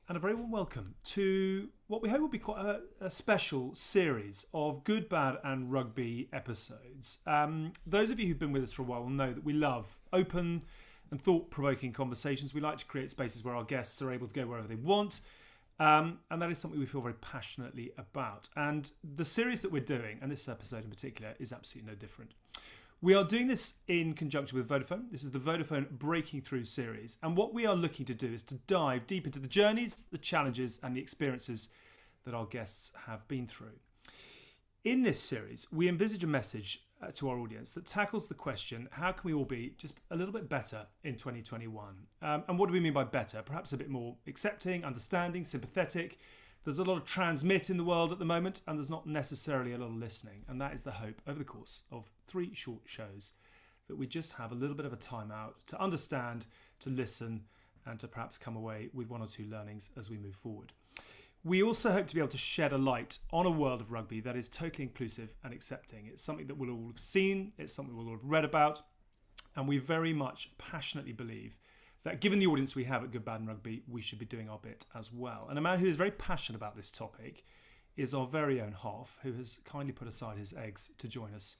and a very warm welcome to what we hope will be quite a special series of Good, Bad and Rugby episodes. Those of you who've been with us for a while will know that we love open and thought-provoking conversations. We like to create spaces where our guests are able to go wherever they want, and that is something we feel very passionately about. And the series that we're doing, and this episode in particular, is absolutely no different. We are doing this in conjunction with Vodafone. This is the Vodafone Breaking Through series. And what we are looking to do is to dive deep into the journeys, the challenges and the experiences that our guests have been through. In this series, we envisage a message to our audience that tackles the question, how can we all be just a little bit better in 2021? And what do we mean by better? Perhaps a bit more accepting, understanding, sympathetic. There's a lot of transmit in the world at the moment, and there's not necessarily a lot of listening. And that is the hope over the course of 3 short shows, that we just have a little bit of a time out to understand, to listen, and to perhaps come away with 1 or 2 learnings as we move forward. We also hope to be able to shed a light on a world of rugby that is totally inclusive and accepting. It's something that we'll all have seen, it's something we'll all have read about, and we very much passionately believe that given the audience we have at Good, Bad and Rugby, we should be doing our bit as well. And a man who is very passionate about this topic is our very own Half, who has kindly put aside his eggs to join us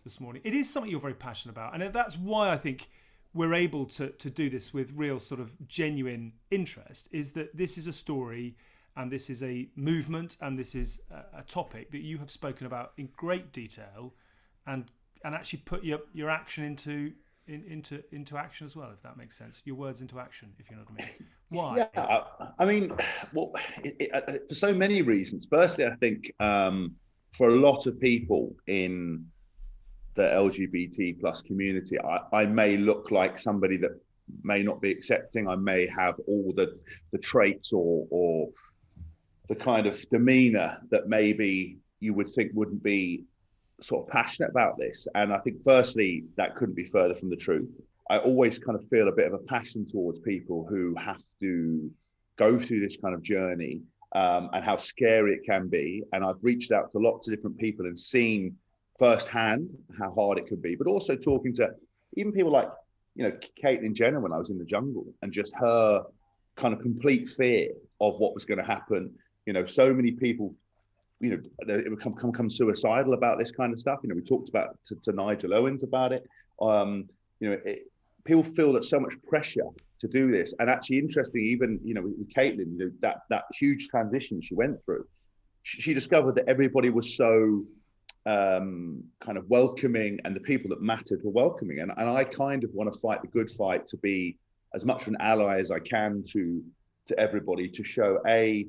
this morning. It is something you're very passionate about, and that's why I think we're able to do this with real sort of genuine interest, is that this is a story and this is a movement and this is a topic that you have spoken about in great detail and actually put your action into action as well, if that makes sense. Your words into action, if you know what I mean. Why? Yeah, I mean, well, for so many reasons. Firstly, I think for a lot of people in the LGBT plus community, I may look like somebody that may not be accepting. I may have all the traits or the kind of demeanor that maybe you would think wouldn't be sort of passionate about this. And I think firstly, that couldn't be further from the truth. I always kind of feel a bit of a passion towards people who have to go through this kind of journey and how scary it can be. And I've reached out to lots of different people and seen firsthand how hard it could be, but also talking to even people like, Caitlin Jenner when I was in the jungle, and just her kind of complete fear of what was going to happen. So many people, it would become suicidal about this kind of stuff. We talked about to Nigel Owens about it. People feel that so much pressure to do this, and actually interesting, even with Caitlin, that huge transition she went through, she discovered that everybody was so kind of welcoming, and the people that mattered were welcoming. And I kind of want to fight the good fight to be as much of an ally as I can to everybody, to show A,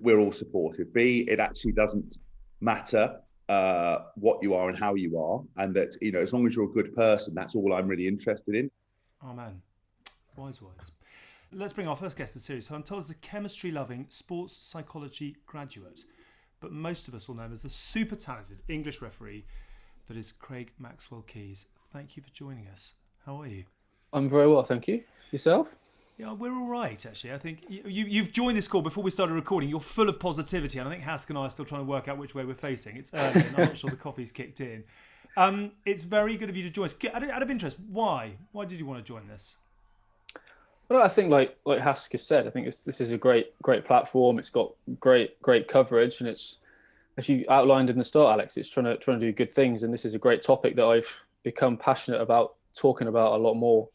we're all supportive, B, it actually doesn't matter what you are and how you are, and that as long as you're a good person, that's all I'm really interested in. Oh man, wise. Let's bring our first guest to the series, who I'm told is a chemistry-loving sports psychology graduate, but most of us will know him as the super talented English referee that is Craig Maxwell-Keys. Thank you for joining us. How are you? I'm very well, thank you. Yourself? Yeah, we're all right, actually. I think you've joined this call before we started recording. You're full of positivity, and I think Hask and I are still trying to work out which way we're facing. It's early, and I'm not sure the coffee's kicked in. It's very good of you to join us. Out of interest, why? Why did you want to join this? Well, I think like Hask has said, I think this is a great platform. It's got great coverage, and it's, as you outlined in the start, Alex, it's trying to do good things, and this is a great topic that I've become passionate about talking about a lot more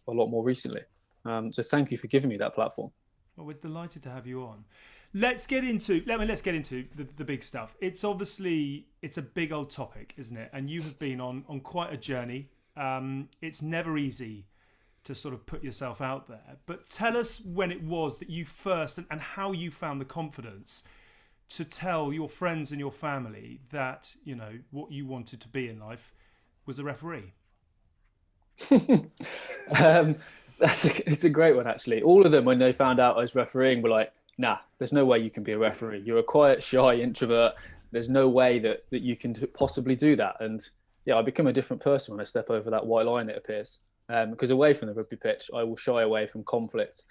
recently. So thank you for giving me that platform. Well, we're delighted to have you on. Let's get into the big stuff. It's a big old topic, isn't it? And you have been on quite a journey. It's never easy to sort of put yourself out there. But tell us when it was that you first, and how you found the confidence to tell your friends and your family that, what you wanted to be in life was a referee. It's a great one, actually. All of them, when they found out I was refereeing, were like, nah, there's no way you can be a referee. You're a quiet, shy introvert. There's no way that you can possibly do that. And yeah, I become a different person when I step over that white line, it appears. Because away from the rugby pitch, I will shy away from conflict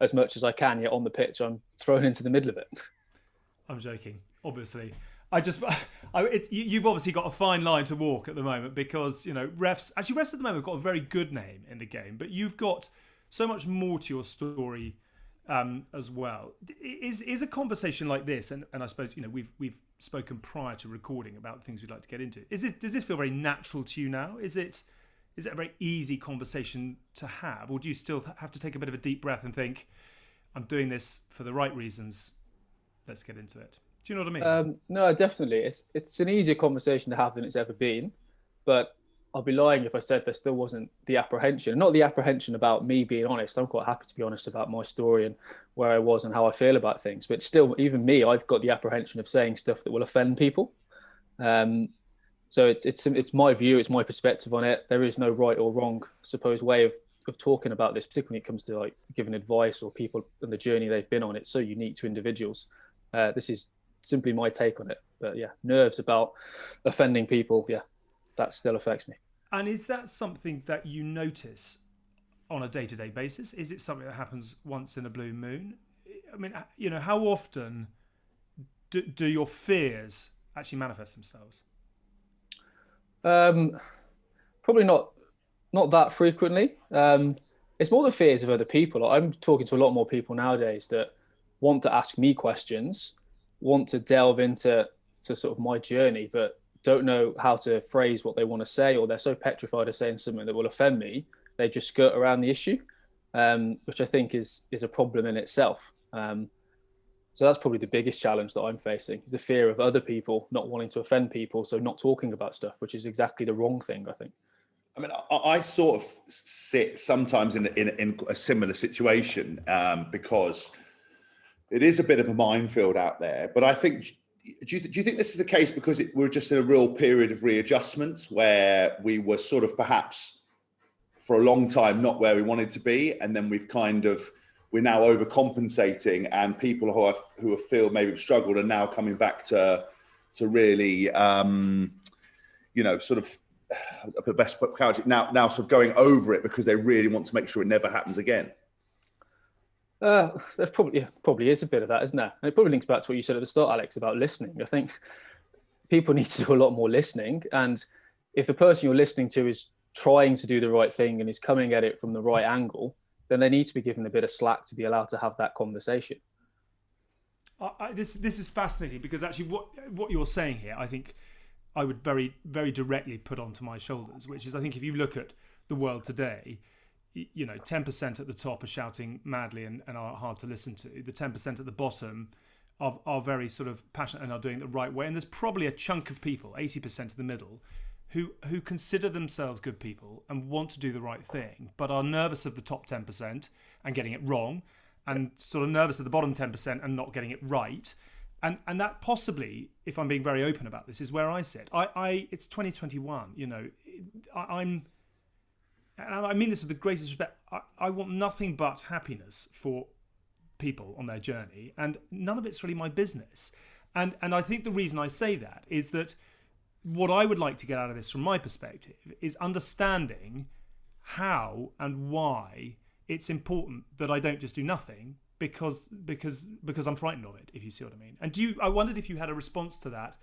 as much as I can, yet on the pitch, I'm thrown into the middle of it. I'm joking, obviously. You've obviously got a fine line to walk at the moment, because refs at the moment have got a very good name in the game, but you've got so much more to your story as well. Is a conversation like this, and I suppose we've spoken prior to recording about things we'd like to get into. Does this feel very natural to you now? Is it a very easy conversation to have, or do you still have to take a bit of a deep breath and think, I'm doing this for the right reasons, let's get into it? Do you know what I mean? No, definitely. It's an easier conversation to have than it's ever been, but I'll be lying if I said there still wasn't the apprehension. Not the apprehension about me being honest. I'm quite happy to be honest about my story and where I was and how I feel about things. But still, even me, I've got the apprehension of saying stuff that will offend people. So it's my view, it's my perspective on it. There is no right or wrong, I suppose, way of talking about this, particularly when it comes to like giving advice or people and the journey they've been on. It's so unique to individuals. This is simply my take on it. But yeah, nerves about offending people, yeah, that still affects me. And is that something that you notice on a day-to-day basis? Is it something that happens once in a blue moon? I mean, how often do your fears actually manifest themselves? Probably not that frequently. It's more the fears of other people. I'm talking to a lot more people nowadays that want to ask me questions, want to delve into sort of my journey, but don't know how to phrase what they want to say, or they're so petrified of saying something that will offend me, they just skirt around the issue, which I think is a problem in itself. So that's probably the biggest challenge that I'm facing, is the fear of other people not wanting to offend people, so not talking about stuff, which is exactly the wrong thing, I think. I mean, I sort of sit sometimes in a similar situation because it is a bit of a minefield out there. But I think, do you think this is the case because we're just in a real period of readjustment where we were sort of perhaps for a long time not where we wanted to be, and then we're now overcompensating, and people who feel maybe have struggled are now coming back to really sort of the best character now sort of going over it because they really want to make sure it never happens again. There probably is a bit of that, isn't there? And it probably links back to what you said at the start, Alex, about listening. I think people need to do a lot more listening, and if the person you're listening to is trying to do the right thing and is coming at it from the right angle, then they need to be given a bit of slack to be allowed to have that conversation. This is fascinating, because actually what you're saying here, I think I would very, very directly put onto my shoulders, which is, I think if you look at the world today, 10% at the top are shouting madly and are hard to listen to. The 10% at the bottom are very sort of passionate and are doing it the right way. And there's probably a chunk of people, 80% in the middle, who consider themselves good people and want to do the right thing, but are nervous of the top 10% and getting it wrong, and sort of nervous of the bottom 10% and not getting it right. And that possibly, if I'm being very open about this, is where I sit. It's 2021, and I mean this with the greatest respect. I want nothing but happiness for people on their journey, and none of it's really my business. And I think the reason I say that is that what I would like to get out of this from my perspective is understanding how and why it's important that I don't just do nothing because I'm frightened of it, if you see what I mean. And I wondered if you had a response to that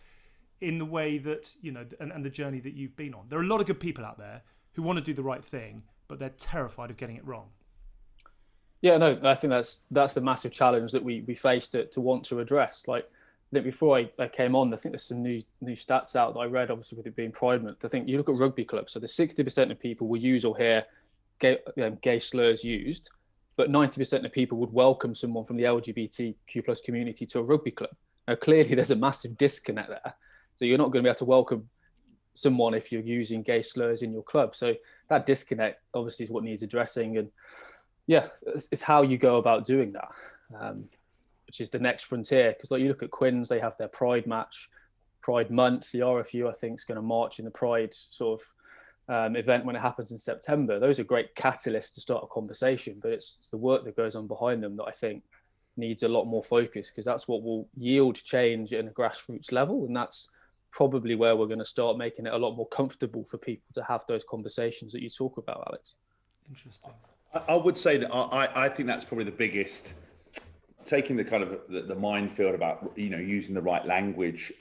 in the way that, and the journey that you've been on. There are a lot of good people out there who want to do the right thing, but they're terrified of getting it wrong. Yeah, no, I think that's the massive challenge that we face to want to address. Like, I think before I came on, I think there's some new stats out that I read, obviously with it being Pride Month. I think you look at rugby clubs, so the 60% of people will use or hear gay slurs used, but 90% of people would welcome someone from the LGBTQ plus community to a rugby club. Now, clearly there's a massive disconnect there. So you're not going to be able to welcome someone if you're using gay slurs in your club. So that disconnect obviously is what needs addressing. And yeah, it's how you go about doing that, which is the next frontier. Because like you look at Quins, they have their Pride match, Pride Month. The RFU, I think, is going to march in the Pride sort of event when it happens in September. Those are great catalysts to start a conversation, but it's the work that goes on behind them that I think needs a lot more focus, because that's what will yield change at a grassroots level. And that's probably where we're going to start making it a lot more comfortable for people to have those conversations that you talk about, Alex. Interesting. I would say that I think that's probably the biggest, taking the kind of the minefield about, using the right language.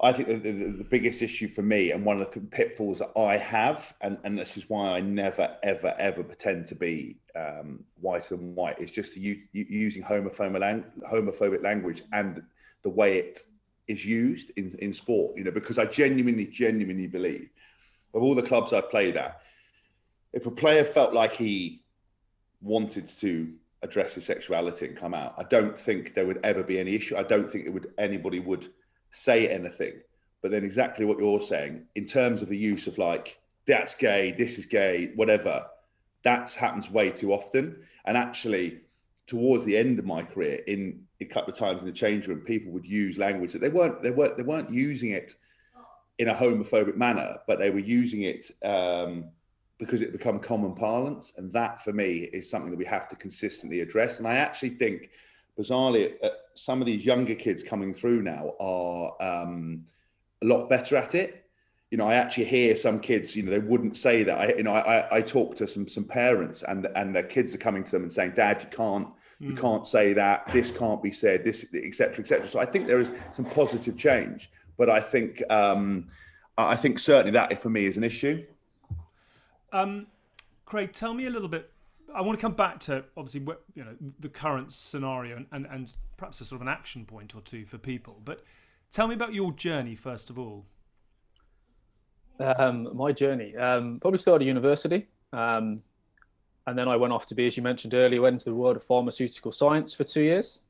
I think the biggest issue for me, and one of the pitfalls that I have, and this is why I never, ever, ever pretend to be whiter than white, is just using homophobic language and the way it is used in sport. You know, because I genuinely believe, of all the clubs I've played at, if a player felt like he wanted to address his sexuality and come out, I don't think there would ever be any issue. I don't think anybody would say anything. But then exactly what you're saying, in terms of the use of like, that's gay, this is gay, whatever, that happens way too often. And actually, towards the end of my career, in a couple of times in the change room, people would use language that they weren't using it in a homophobic manner, but they were using it because it become common parlance. And that for me is something that we have to consistently address. And I actually think, bizarrely, some of these younger kids coming through now are a lot better at it. You know, I actually hear some kids, you know, they wouldn't say that. I talk to some parents, and their kids are coming to them and saying, "Dad, you can't say that. This can't be said. This, etc., etc." So I think there is some positive change, but I think certainly that for me is an issue. Craig, tell me a little bit. I want to come back to obviously, you know, the current scenario and perhaps a sort of an action point or two for people. But tell me about your journey first of all. My journey probably started at university, and then I went off to be, as you mentioned earlier, went into the world of pharmaceutical science for 2 years.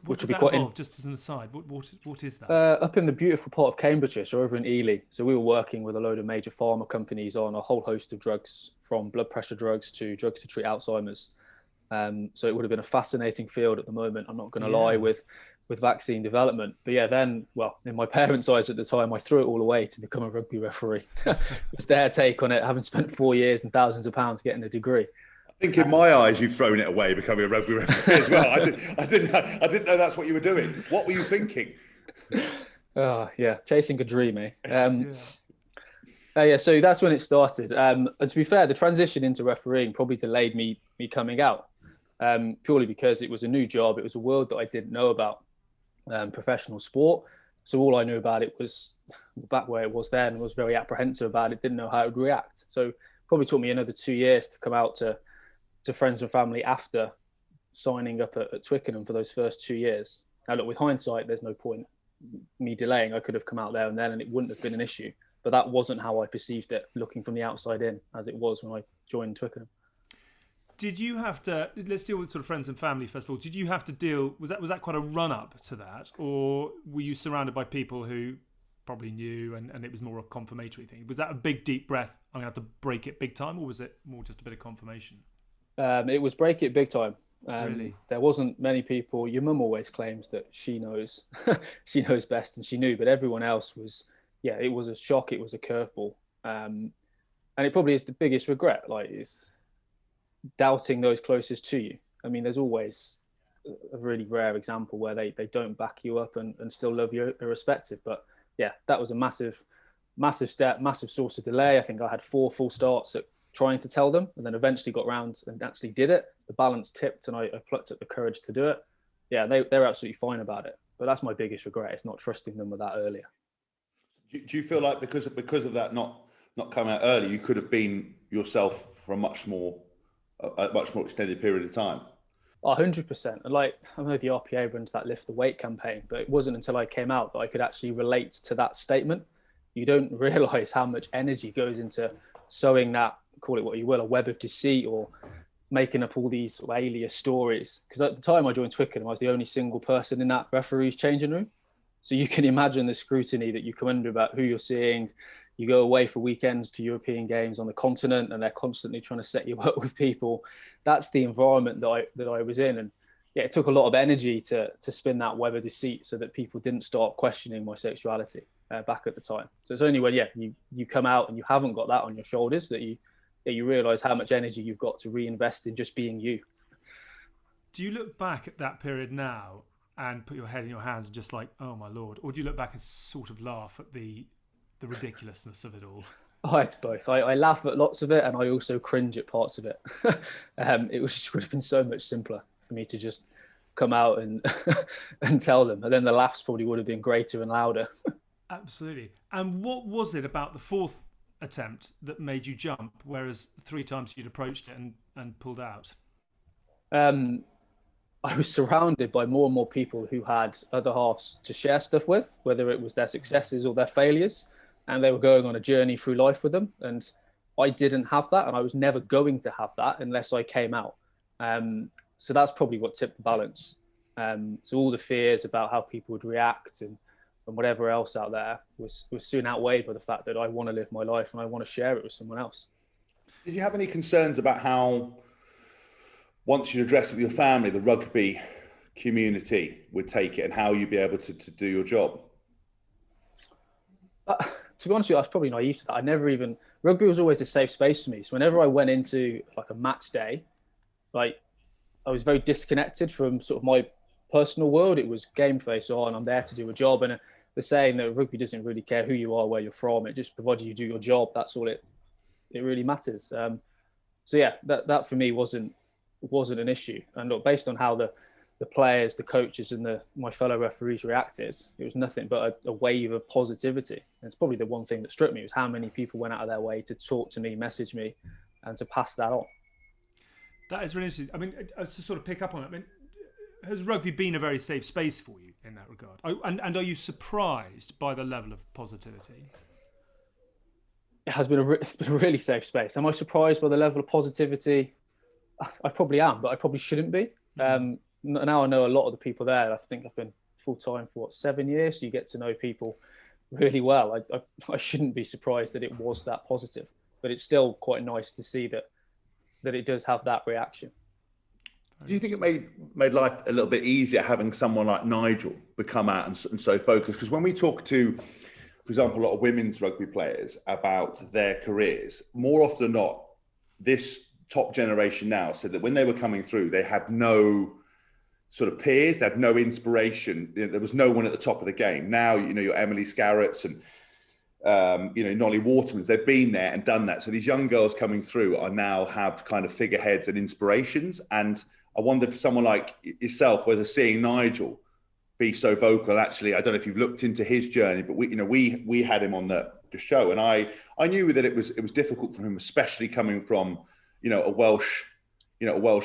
Which would be quite just as an aside. What is that? Up in the beautiful part of Cambridgeshire, so over in Ely. So we were working with a load of major pharma companies on a whole host of drugs, from blood pressure drugs to drugs to treat Alzheimer's. So it would have been a fascinating field at the moment. I'm not going to lie, with vaccine development. But yeah, then, well, in my parents' eyes at the time, I threw it all away to become a rugby referee. It was their take on it, having spent 4 years and thousands of pounds getting a degree. I think in my eyes, you've thrown it away, becoming a rugby referee as well. I didn't know that's what you were doing. What were you thinking? Oh yeah, chasing a dream, eh? So that's when it started. And to be fair, the transition into refereeing probably delayed me coming out, purely because it was a new job. It was a world that I didn't know about, professional sport. So all I knew about it was back where it was then, and was very apprehensive about it. Didn't know how it would react. So probably took me another 2 years to come out to friends and family after signing up at Twickenham for those first 2 years. Now, look, with hindsight, there's no point me delaying. I could have come out there and then, and it wouldn't have been an issue. But that wasn't how I perceived it, looking from the outside in, as it was when I joined Twickenham. Did you have to? Let's deal with sort of friends and family first of all. Did you have to deal? Was that quite a run up to that, or were you surrounded by people who probably knew and it was more a confirmatory thing? Was that a big deep breath, I'm gonna have to break it big time, or was it more just a bit of confirmation? It was break it big time. Really? There wasn't many people. Your mum always claims that she knows, she knows best, and she knew, but everyone else was, yeah, it was a shock. It was a curveball. And it probably is the biggest regret, like, is doubting those closest to you. I mean, there's always a really rare example where they don't back you up and still love you irrespective. But yeah, that was a massive step, massive source of delay. I think I had 4 full starts at trying to tell them, and then eventually got round and actually did it. The balance tipped and I plucked up the courage to do it. Yeah, they were absolutely fine about it. But that's my biggest regret, is not trusting them with that earlier. Do you feel like because of that not coming out early, you could have been yourself for a much more extended period of time? 100%. And like, I know the RPA runs that Lift the Weight campaign, but it wasn't until I came out that I could actually relate to that statement. You don't realise how much energy goes into sowing that, call it what you will, a web of deceit, or making up all these alias stories. Because at the time I joined Twickenham, I was the only single person in that referee's changing room. So you can imagine the scrutiny that you come under about who you're seeing. You go away for weekends to European games on the continent, and they're constantly trying to set you up with people. That's the environment that I was in. And yeah, it took a lot of energy to spin that web of deceit so that people didn't start questioning my sexuality back at the time. So it's only when you come out and you haven't got that on your shoulders that you realise how much energy you've got to reinvest in just being you. Do you look back at that period now and put your head in your hands and just like, oh my Lord? Or do you look back and sort of laugh at the ridiculousness of it all? Oh, it's both. I laugh at lots of it, and I also cringe at parts of it. It would have been so much simpler for me to just come out and and tell them, and then the laughs probably would have been greater and louder. Absolutely. And what was it about the fourth attempt that made you jump, whereas 3 times you'd approached it and pulled out? I was surrounded by more and more people who had other halves to share stuff with, whether it was their successes or their failures, and they were going on a journey through life with them. And I didn't have that, and I was never going to have that unless I came out. So that's probably what tipped the balance. So all the fears about how people would react and whatever else out there was soon outweighed by the fact that I want to live my life and I want to share it with someone else. Did you have any concerns about how, once you address it with your family, the rugby community would take it and how you'd be able to do your job? To be honest with you, I was probably naive to that. Rugby was always a safe space for me. So whenever I went into like a match day, like I was very disconnected from sort of my personal world. It was game face on, I'm there to do a job. And the saying that rugby doesn't really care who you are, where you're from. It just provides you do your job. That's all it really matters. So yeah, that for me wasn't an issue. And look, based on how the players, the coaches and my fellow referees reacted, it was nothing but a wave of positivity. And it's probably the one thing that struck me was how many people went out of their way to talk to me, message me, and to pass that on. That is really interesting. I mean, to sort of pick up on it, I mean, has rugby been a very safe space for you in that regard? And are you surprised by the level of positivity? It's been a really safe space. Am I surprised by the level of positivity? I probably am, but I probably shouldn't be. Now I know a lot of the people there. I think I've been full-time for 7 years, so you get to know people really well. I shouldn't be surprised that it was that positive, but it's still quite nice to see that it does have that reaction. Do you think it made life a little bit easier having someone like Nigel become out and so focused? Because when we talk to, for example, a lot of women's rugby players about their careers, more often than not, this top generation now said that when they were coming through, they had no sort of peers, they had no inspiration. There was no one at the top of the game. Now, your Emily Scarretts and Nolly Watermans, they've been there and done that. So these young girls coming through now have kind of figureheads and inspirations. And I wonder for someone like yourself, whether seeing Nigel be so vocal, actually, I don't know if you've looked into his journey, but we had him on the show, and I knew that it was difficult for him, especially coming from, a Welsh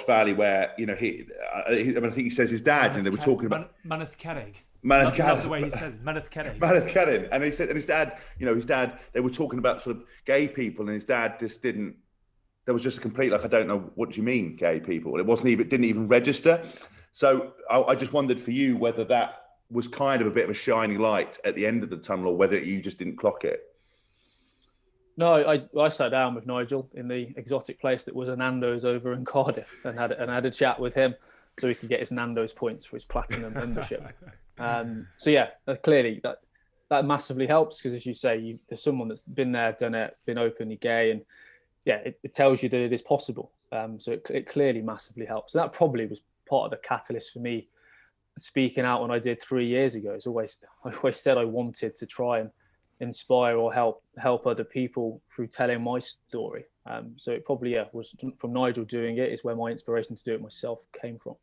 valley where, I think he says his dad, and they were talking about Maneth Cerrig. Maneth That's the way he says it. Maneth Cerrig. Maneth Cerrig. And he said, and his dad, they were talking about sort of gay people, and his dad just didn't. There was just a complete, I don't know, what do you mean, gay people? It didn't even register. So I just wondered for you whether that was kind of a bit of a shining light at the end of the tunnel, or whether you just didn't clock it. No, I sat down with Nigel in the exotic place that was a Nando's over in Cardiff and had a chat with him so he could get his Nando's points for his platinum membership. So yeah, clearly that massively helps, because as you say, there's someone that's been there, done it, been openly gay, and yeah, it tells you that it is possible. So it clearly massively helps. And that probably was part of the catalyst for me speaking out when I did 3 years ago. I always said I wanted to try and inspire or help other people through telling my story. So it probably was from Nigel doing it is where my inspiration to do it myself came from.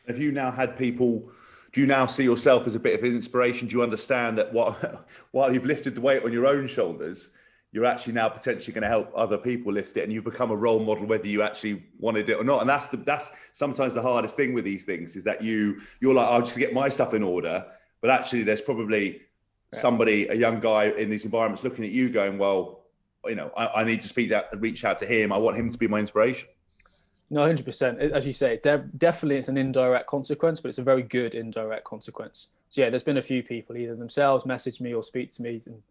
Have you now had people? Do you now see yourself as a bit of an inspiration? Do you understand that while you've lifted the weight on your own shoulders, you're actually now potentially going to help other people lift it, and you've become a role model whether you actually wanted it or not? And that's sometimes the hardest thing with these things, is that you're like, I'll just get my stuff in order, but actually there's probably somebody, a young guy in these environments looking at you going, well, I need to reach out to him. I want him to be my inspiration. No, 100%. As you say, definitely it's an indirect consequence, but it's a very good indirect consequence. So yeah, there's been a few people either themselves message me or speak to me and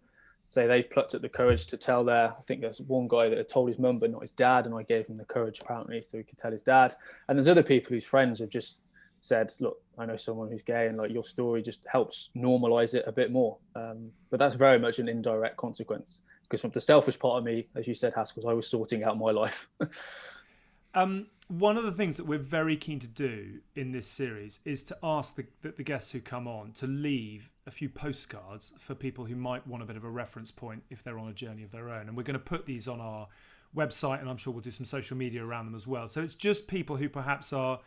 say they've plucked up the courage to tell I think there's one guy that had told his mum but not his dad, and I gave him the courage apparently so he could tell his dad. And there's other people whose friends have just said, look, I know someone who's gay, and like your story just helps normalize it a bit more. But that's very much an indirect consequence, because from the selfish part of me, as you said, Haskell, I was sorting out my life. One of the things that we're very keen to do in this series is to ask the guests who come on to leave a few postcards for people who might want a bit of a reference point if they're on a journey of their own. And we're going to put these on our website, and I'm sure we'll do some social media around them as well. So it's just people who perhaps are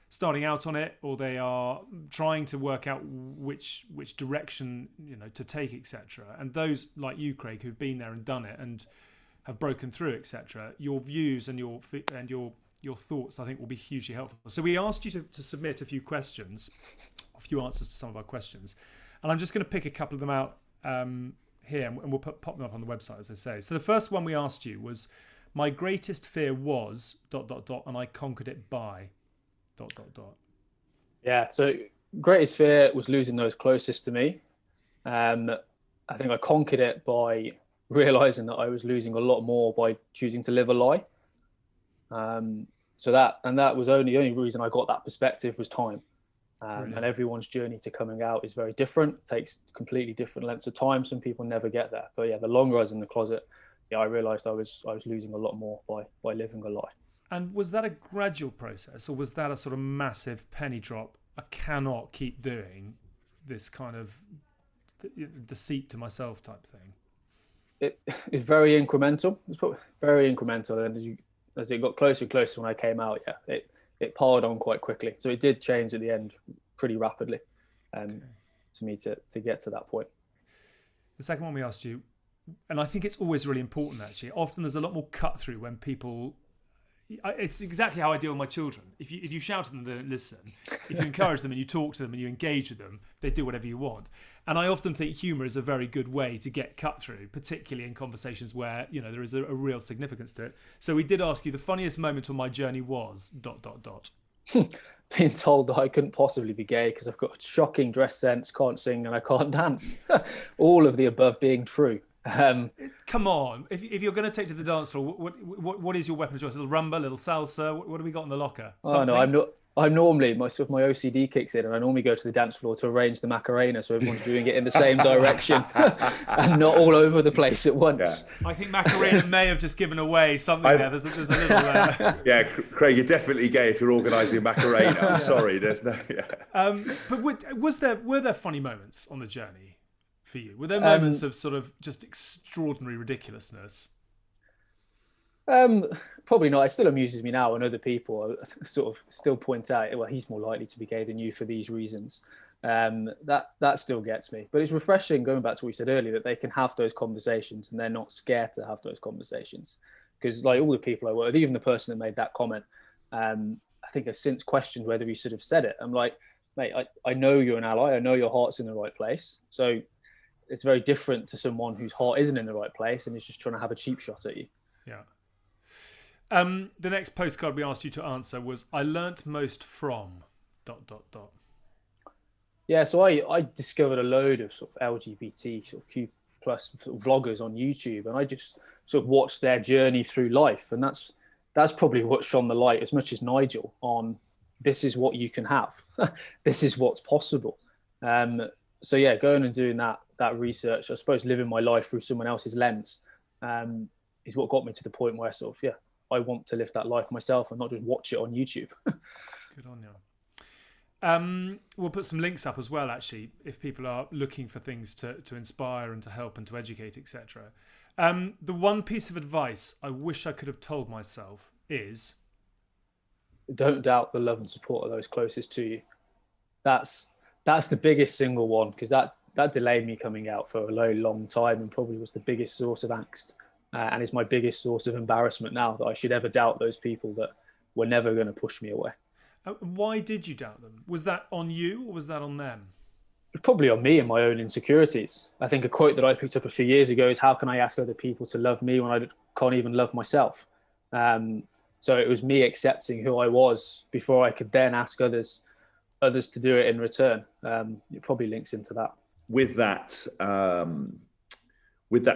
starting out on it, or they are trying to work out which direction, you know, to take, etc. And those like you, Craig, who've been there and done it and have broken through, etc. Your views and your thoughts, I think, will be hugely helpful. So we asked you to submit a few questions, a few answers to some of our questions, and I'm just going to pick a couple of them out here, and we'll pop them up on the website, as I say. So the first one we asked you was, my greatest fear was ... and I conquered it by ... Yeah, so greatest fear was losing those closest to me. I think I conquered it by realizing that I was losing a lot more by choosing to live a lie. So that was the only reason I got that perspective was time. And everyone's journey to coming out is very different. It takes completely different lengths of time. Some people never get there. But yeah, the longer I was in the closet, yeah, I realized I was losing a lot more by living a lie. And was that a gradual process, or was that a sort of massive penny drop? I cannot keep doing this kind of deceit to myself type thing. It's very incremental. It's probably very incremental. And as it got closer and closer when I came out, yeah, it piled on quite quickly. So it did change at the end pretty rapidly to me to get to that point. The second one we asked you, and I think it's always really important actually, often there's a lot more cut through when people, it's exactly how I deal with my children. If you shout at them, they don't listen. If you encourage them and you talk to them and you engage with them, they do whatever you want. And I often think humour is a very good way to get cut through, particularly in conversations where, you know, there is a real significance to it. So we did ask you, the funniest moment on my journey was ... Being told that I couldn't possibly be gay because I've got a shocking dress sense, can't sing and I can't dance. All of the above being true. Come on, if you're going to take to the dance floor, what is your weapon of choice? A little rumba, a little salsa? What do we got in the locker? Something? Oh no, I'm normally my OCD kicks in, and I normally go to the dance floor to arrange the Macarena so everyone's doing it in the same direction and not all over the place at once. Yeah. I think Macarena may have just given away something there. There's a little. Yeah, Craig, you're definitely gay if you're organising a Macarena. I'm sorry, there's no. Yeah. But were there funny moments on the journey for you? Were there moments of sort of just extraordinary ridiculousness? Probably not. It still amuses me now when other people sort of still point out, well, he's more likely to be gay than you for these reasons. That still gets me. But it's refreshing, going back to what we said earlier, that they can have those conversations and they're not scared to have those conversations. Because like all the people I work with, even the person that made that comment, I think has since questioned whether he should have said it. I'm like, mate, I know you're an ally. I know your heart's in the right place. So it's very different to someone whose heart isn't in the right place and is just trying to have a cheap shot at you. Yeah. The next postcard we asked you to answer was, I learnt most from ... Yeah, so I discovered a load of sort of LGBT sort of Q plus sort of vloggers on YouTube, and I just sort of watched their journey through life, and that's probably what shone the light as much as Nigel on this is what you can have, this is what's possible. So yeah, going and doing that research, I suppose living my life through someone else's lens, is what got me to the point where sort of I want to live that life myself and not just watch it on YouTube. Good on you. We'll put some links up as well, actually, if people are looking for things to inspire and to help and to educate, etc. The one piece of advice I wish I could have told myself is, don't doubt the love and support of those closest to you. That's the biggest single one, because that delayed me coming out for a very long time and probably was the biggest source of angst. And it's my biggest source of embarrassment now, that I should ever doubt those people that were never going to push me away. Why did you doubt them? Was that on you or was that on them? It's probably on me and my own insecurities. I think a quote that I picked up a few years ago is, how can I ask other people to love me when I can't even love myself? So it was me accepting who I was before I could then ask others to do it in return. It probably links into that. With that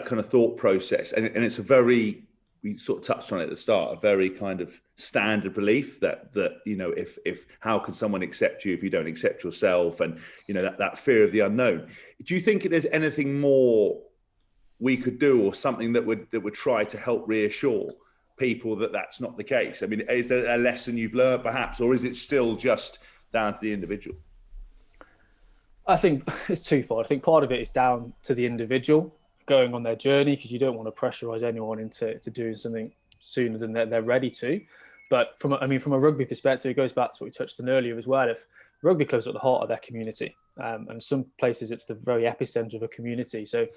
kind of thought process, and it's a very, we sort of touched on it at the start, a very kind of standard belief that you know, if how can someone accept you if you don't accept yourself, and you know, that fear of the unknown. Do you think there's anything more we could do, or something that would try to help reassure people that that's not the case? I mean, is there a lesson you've learned perhaps, or is it still just down to the individual? I think it's twofold. I think part of it is down to the individual going on their journey, because you don't want to pressurize anyone into doing something sooner than they're ready to. But from a rugby perspective, it goes back to what we touched on earlier as well. If rugby clubs are at the heart of their community, and some places it's the very epicenter of a community. So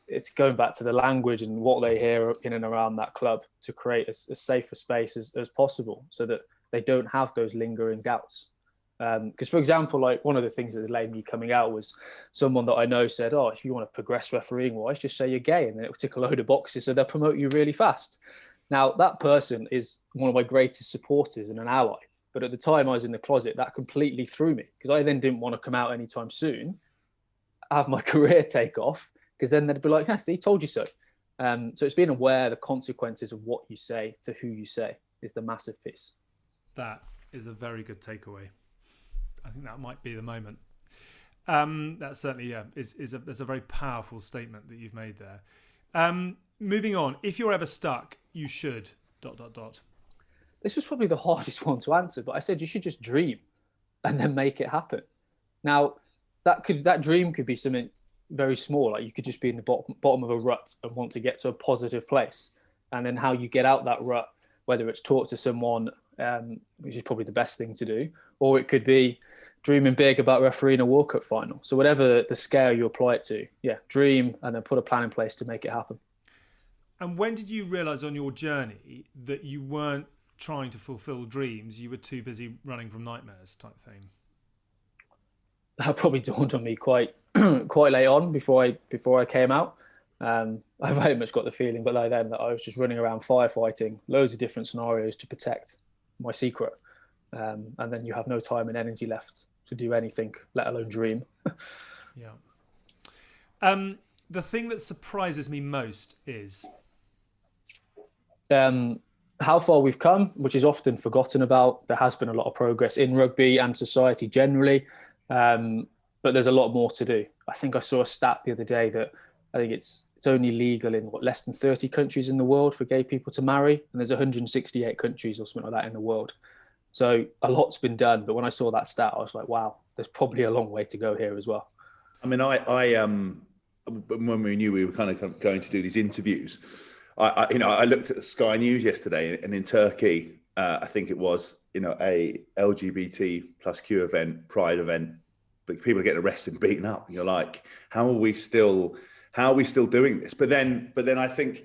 it's going back to the language and what they hear in and around that club to create as safe a space as possible, so that they don't have those lingering doubts. Because, for example, like one of the things that delayed me coming out was someone that I know said, "Oh, if you want to progress refereeing wise, just say you're gay, and then it will tick a load of boxes, so they'll promote you really fast." Now, that person is one of my greatest supporters and an ally. But at the time I was in the closet, that completely threw me, because I then didn't want to come out anytime soon, have my career take off, because then they'd be like, "Yeah, see, told you so." So it's being aware the consequences of what you say to who you say is the massive piece. That is a very good takeaway. I think that might be the moment. That certainly, is a very powerful statement that you've made there. Moving on, if you're ever stuck, you should ... This was probably the hardest one to answer, but I said you should just dream and then make it happen. Now, that dream could be something very small, like you could just be in the bottom of a rut and want to get to a positive place. And then how you get out that rut, whether it's talk to someone, which is probably the best thing to do, or it could be dreaming big about refereeing a World Cup final. So whatever the scale you apply it to, dream and then put a plan in place to make it happen. And when did you realise on your journey that you weren't trying to fulfil dreams, you were too busy running from nightmares type thing? That probably dawned on me quite late on before I came out. I very much got the feeling, but like then, that I was just running around firefighting loads of different scenarios to protect my secret. And then you have no time and energy left to do anything, let alone dream. Yeah. The thing that surprises me most is how far we've come, which is often forgotten about. There has been a lot of progress in rugby and society generally, but there's a lot more to do. I think I saw a stat the other day that I think it's only legal in less than 30 countries in the world for gay people to marry, and there's 168 countries or something like that in the world. So a lot's been done, but when I saw that stat, I was like, wow, there's probably a long way to go here as well. I mean, I when we knew we were kind of going to do these interviews, I looked at the Sky News yesterday, and in Turkey, I think it was, a LGBT plus Q event, pride event, but people are getting arrested and beaten up. And you're like, how are we still doing this? But then I think,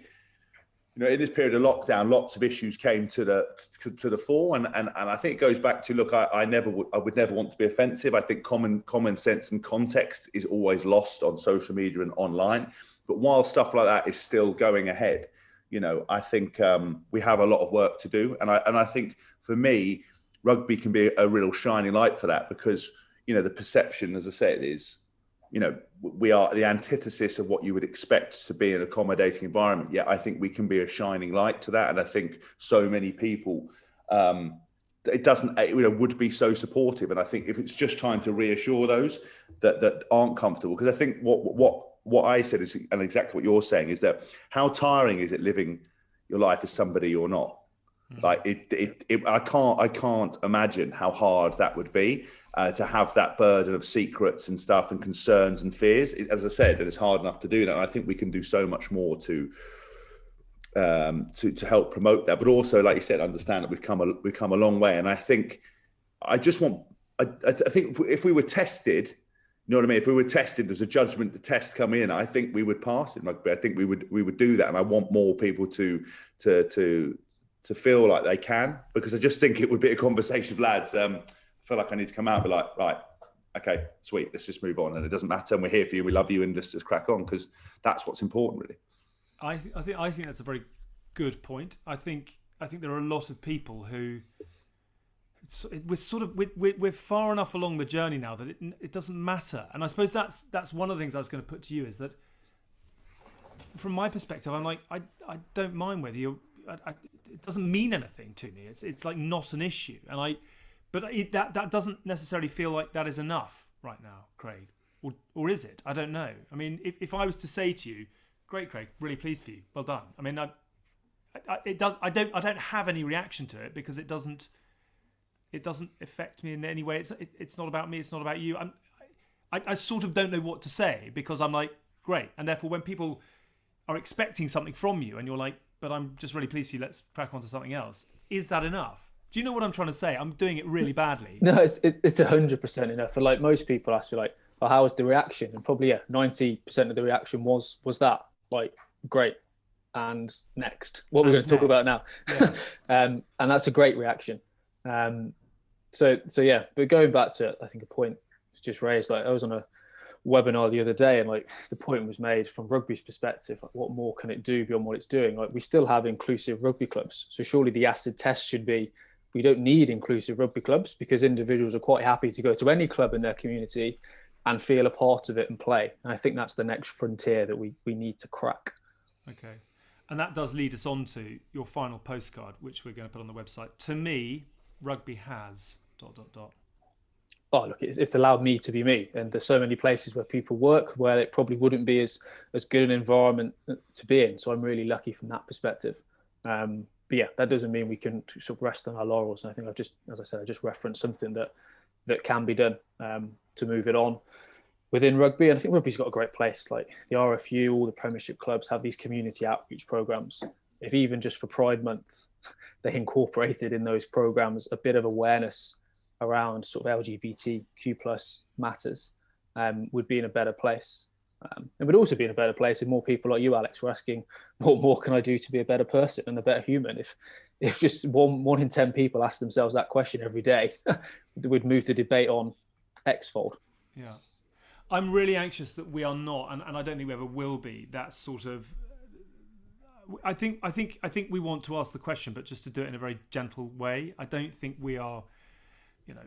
in this period of lockdown, lots of issues came to the fore, and I think it goes back to, look, I would never want to be offensive. I think common sense and context is always lost on social media and online. But while stuff like that is still going ahead, I think we have a lot of work to do, and I think for me, rugby can be a real shining light for that, because the perception, as I said, is we are the antithesis of what you would expect to be an accommodating environment. Yet I think we can be a shining light to that, and I think so many people would be so supportive. And I think if it's just trying to reassure those that aren't comfortable, because I think what I said is, and exactly what you're saying, is that how tiring is it living your life as somebody you're not? Like I can't imagine how hard that would be to have that burden of secrets and stuff and concerns and fears. As I said, and it's hard enough to do that. And I think we can do so much more to help promote that. But also, like you said, understand that we've come a long way. And I think I think if we were tested, you know what I mean? If we were tested, there's a judgment, the test come in, I think we would pass in rugby. I think we would do that. And I want more people to feel like they can, because I just think it would be a conversation of lads. I feel like I need to come out and be like, right, okay, sweet, let's just move on. And it doesn't matter. And we're here for you. We love you. And let's just crack on, because that's what's important, really. I think that's a very good point. I think there are a lot of people who we're far enough along the journey now that it doesn't matter. And I suppose that's one of the things I was going to put to you, is that from my perspective, I'm like, I don't mind whether you're. It doesn't mean anything to me. It's like not an issue, but that doesn't necessarily feel like that is enough right now, Craig, or is it? I don't know. I mean, if I was to say to you, great, Craig, really pleased for you, well done. I mean, I don't have any reaction to it, because it doesn't affect me in any way. It's not about me. It's not about you. I sort of don't know what to say, because I'm like, great, and therefore when people are expecting something from you and you're like, but I'm just really pleased for you, let's crack on to something else, is that enough? Do you know what I'm trying to say? I'm doing it really badly. No, it's 100% enough. For like most people ask me like, "Oh, how was the reaction?" And probably 90% of the reaction was that like great. And next, what we're going to talk about now, Yeah. and that's a great reaction. So yeah. But going back to I think a point was just raised. Like I was on a webinar the other day, and like the point was made from rugby's perspective. Like, what more can it do beyond what it's doing? Like we still have inclusive rugby clubs. So surely the acid test should be, we don't need inclusive rugby clubs because individuals are quite happy to go to any club in their community and feel a part of it and play. And I think that's the next frontier that we need to crack. Okay. And that does lead us on to your final postcard, which we're going to put on the website. To me, rugby has ... Oh, look, it's allowed me to be me. And there's so many places where people work where it probably wouldn't be as good an environment to be in. So I'm really lucky from that perspective. But yeah, that doesn't mean we can sort of rest on our laurels. And I think as I said, I just referenced something that can be done to move it on within rugby. And I think rugby's got a great place. Like the RFU, all the Premiership clubs have these community outreach programs. If even just for Pride Month, they incorporated in those programs a bit of awareness around sort of LGBTQ plus matters, would be in a better place. It would also be in a better place if more people like you, Alex, were asking, what more can I do to be a better person and a better human? If just one in 10 people ask themselves that question every day, we'd move the debate on X-fold. Yeah. I'm really anxious that we are not, and I don't think we ever will be, that sort of... I think we want to ask the question, but just to do it in a very gentle way. I don't think we are,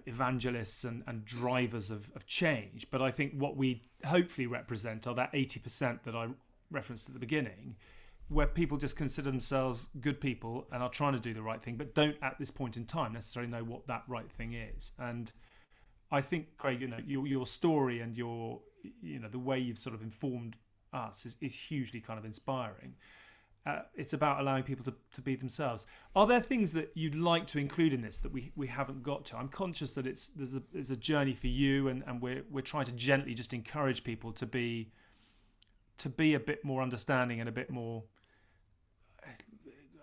evangelists and drivers of change. But I think what we hopefully represent are that 80% that I referenced at the beginning, where people just consider themselves good people and are trying to do the right thing, but don't at this point in time necessarily know what that right thing is. And I think, Craig, your story and your, the way you've sort of informed us is hugely kind of inspiring. It's about allowing people to be themselves. Are there things that you'd like to include in this that we haven't got to? I'm conscious that there's a journey for you, and we're trying to gently just encourage people to be a bit more understanding and a bit more,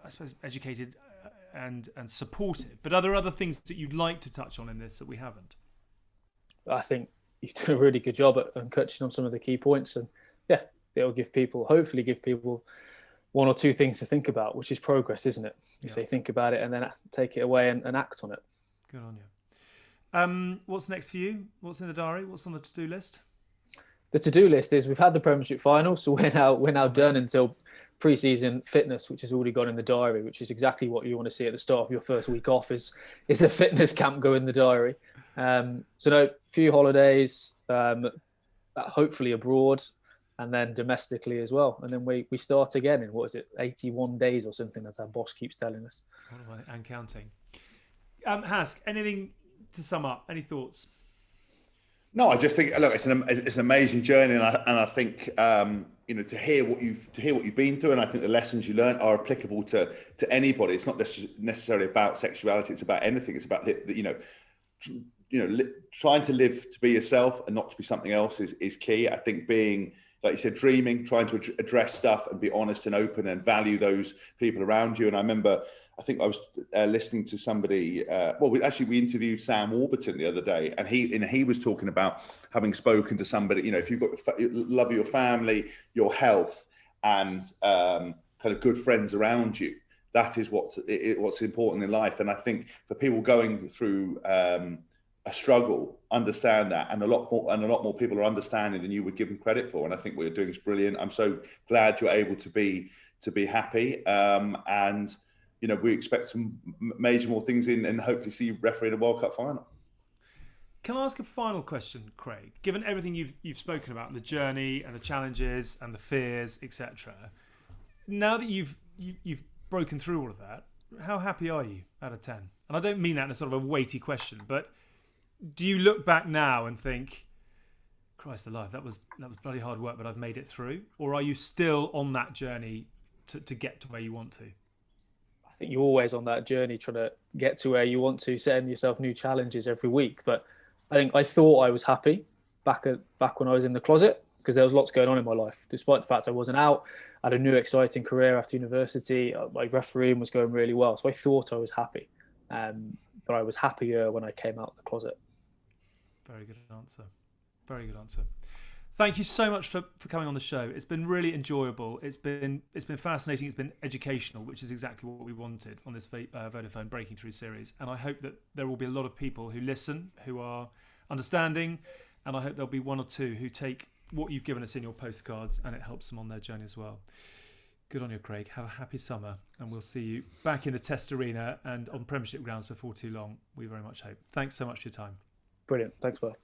I suppose, educated and supportive. But are there other things that you'd like to touch on in this that we haven't? I think you've done a really good job at touching on some of the key points, and yeah, it'll hopefully give people one or two things to think about, which is progress, isn't it? If they think about it and then take it away and act on it. Good on you. What's next for you? What's in the diary? What's on the to-do list? The to-do list is we've had the Premiership final, so we're now done until pre-season fitness, which has already gone in the diary, which is exactly what you want to see at the start of your first week off is a fitness camp go in the diary. So few holidays, hopefully abroad, and then domestically as well. And then we start again in, 81 days or something, as our boss keeps telling us. And counting. Hask, anything to sum up? Any thoughts? No, I just think, look, it's an amazing journey, and I think to hear what you've been through, and I think the lessons you learned are applicable to anybody. It's not necessarily about sexuality; it's about anything. It's about trying to live to be yourself and not to be something else is key. I think being, like you said, dreaming, trying to address stuff and be honest and open and value those people around you. And I remember, I think I was listening to somebody. We interviewed Sam Warburton the other day, and he was talking about having spoken to somebody. If you've got love of your family, your health, and kind of good friends around you, that is what's important in life. And I think for people going through a struggle, understand that, and a lot more people are understanding than you would give them credit for. And I think what you're doing is brilliant. I'm so glad you're able to be happy, and we expect some major more things in, and hopefully see you referee in a World Cup final. Can I ask a final question, Craig? Given everything you've spoken about, the journey and the challenges and the fears, etc., now that you've broken through all of that, how happy are you out of 10? And I don't mean that in a sort of a weighty question, but do you look back now and think, Christ alive, that was bloody hard work, but I've made it through? Or are you still on that journey to get to where you want to? I think you're always on that journey trying to get to where you want to, setting yourself new challenges every week. But I thought I was happy back when I was in the closet. because there was lots going on in my life. Despite the fact I wasn't out, I had a new exciting career after university. My refereeing was going really well. So I thought I was happy. But I was happier when I came out of the closet. Very good answer. Very good answer. Thank you so much for coming on the show. It's been really enjoyable. It's been fascinating. It's been educational, which is exactly what we wanted on this Vodafone Breaking Through series. And I hope that there will be a lot of people who listen, who are understanding, and I hope there'll be one or two who take what you've given us in your postcards and it helps them on their journey as well. Good on you, Craig. Have a happy summer, and we'll see you back in the Test arena and on Premiership grounds before too long. We very much hope. Thanks so much for your time. Brilliant. Thanks, both.